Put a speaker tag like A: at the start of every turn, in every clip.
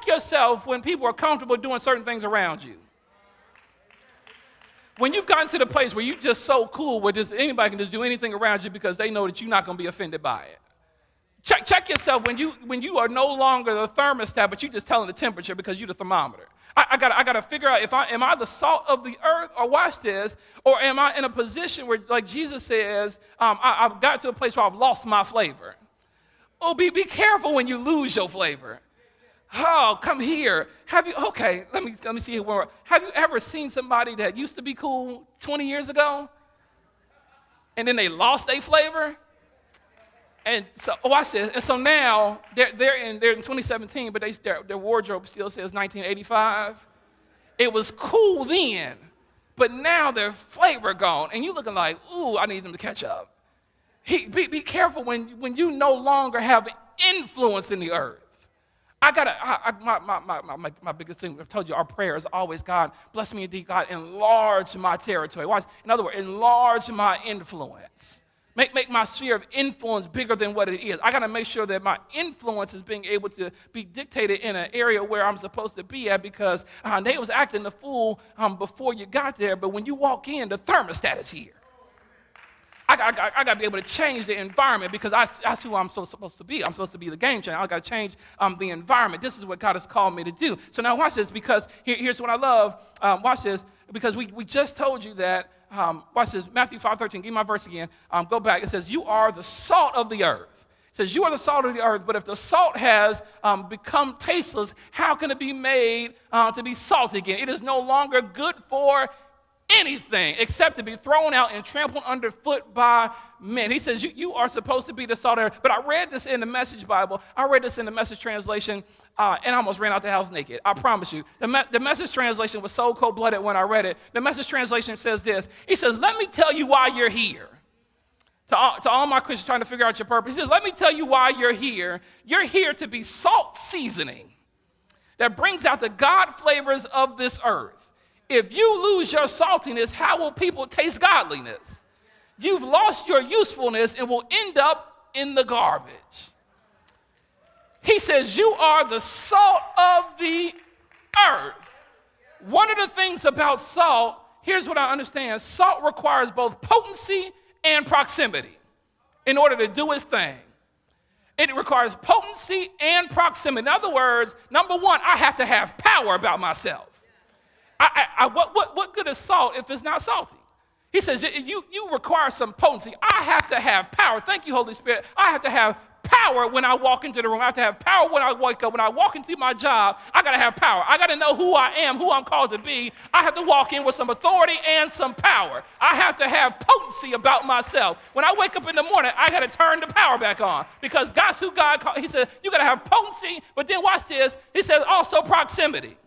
A: check yourself when people are comfortable doing certain things around you. When you've gotten to the place where you're just so cool with this, anybody can just do anything around you because they know that you're not going to be offended by it. Check yourself when you are no longer the thermostat, but you're just telling the temperature because you're the thermometer. I gotta figure out am I the salt of the earth, or watch this, or am I in a position where, like Jesus says, I've got to a place where I've lost my flavor. Oh, be careful when you lose your flavor. Oh, come here. Let me see here. Have you ever seen somebody that used to be cool 20 years ago, and then they lost their flavor? And so, watch this. And so now they're in 2017, but their wardrobe still says 1985. It was cool then, but now their flavor gone, and you looking like, ooh, I need them to catch up. Be careful when you no longer have influence in the earth. My biggest thing, I've told you, our prayer is always, God, bless me indeed, God, enlarge my territory. Watch, in other words, enlarge my influence. Make my sphere of influence bigger than what it is. I got to make sure that my influence is being able to be dictated in an area where I'm supposed to be at, because they was acting the fool before you got there, but when you walk in, the thermostat is here. I got to be able to change the environment, because that's who I'm supposed to be. I'm supposed to be the game changer. I got to change the environment. This is what God has called me to do. So now watch this, because here's what I love. Watch this, because we just told you that. Watch this, Matthew 5:13. Give me my verse again. Go back. It says, you are the salt of the earth. It says, you are the salt of the earth, but if the salt has become tasteless, how can it be made to be salt again? It is no longer good for anything except to be thrown out and trampled underfoot by men. He says you are supposed to be the salt of the earth. But I read this in the Message Bible. I read this in the Message translation, and I almost ran out the house naked. I promise you. The Message translation was so cold-blooded when I read it. The Message translation says this. He says, let me tell you why you're here. To all my Christians trying to figure out your purpose, he says, let me tell you why you're here. You're here to be salt seasoning that brings out the God flavors of this earth. If you lose your saltiness, how will people taste godliness? You've lost your usefulness and will end up in the garbage. He says, you are the salt of the earth. One of the things about salt, here's what I understand. Salt requires both potency and proximity in order to do its thing. It requires potency and proximity. In other words, number one, I have to have power about myself. What good is salt if it's not salty? He says, you require some potency. I have to have power. Thank you, Holy Spirit. I have to have power when I walk into the room. I have to have power when I wake up. When I walk into my job, I got to have power. I got to know who I am, who I'm called to be. I have to walk in with some authority and some power. I have to have potency about myself. When I wake up in the morning, I got to turn the power back on, because that's who God called. He said, you got to have potency, but then watch this. He says also proximity.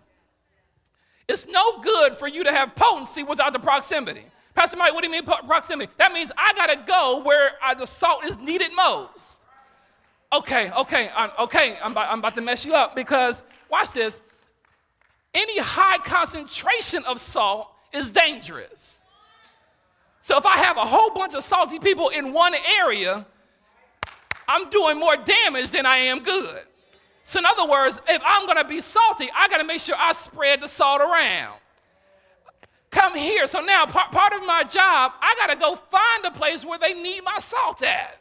A: It's no good for you to have potency without the proximity. Pastor Mike, what do you mean proximity? That means I got to go where the salt is needed most. Okay, I'm about to mess you up, because, watch this, any high concentration of salt is dangerous. So if I have a whole bunch of salty people in one area, I'm doing more damage than I am good. So in other words, if I'm going to be salty, I got to make sure I spread the salt around. Come here. So now part of my job, I got to go find a place where they need my salt at.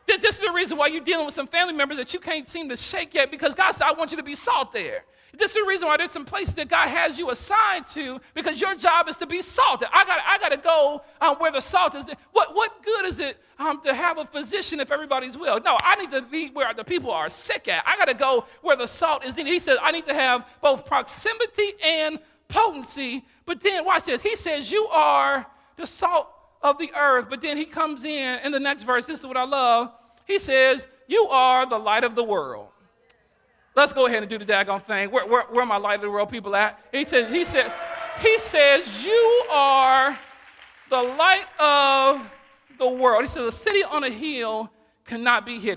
A: This is the reason why you're dealing with some family members that you can't seem to shake yet, because God said, I want you to be salt there. This is the reason why there's some places that God has you assigned to, because your job is to be salted. I got to go where the salt is. What good is it to have a physician if everybody's well? No, I need to be where the people are sick at. I got to go where the salt is. He says I need to have both proximity and potency. But then watch this. He says you are the salt of the earth. But then he comes in the next verse. This is what I love. He says you are the light of the world. Let's go ahead and do the daggone thing. Where my light of the world people at? He says you are the light of the world. He says a city on a hill cannot be hidden.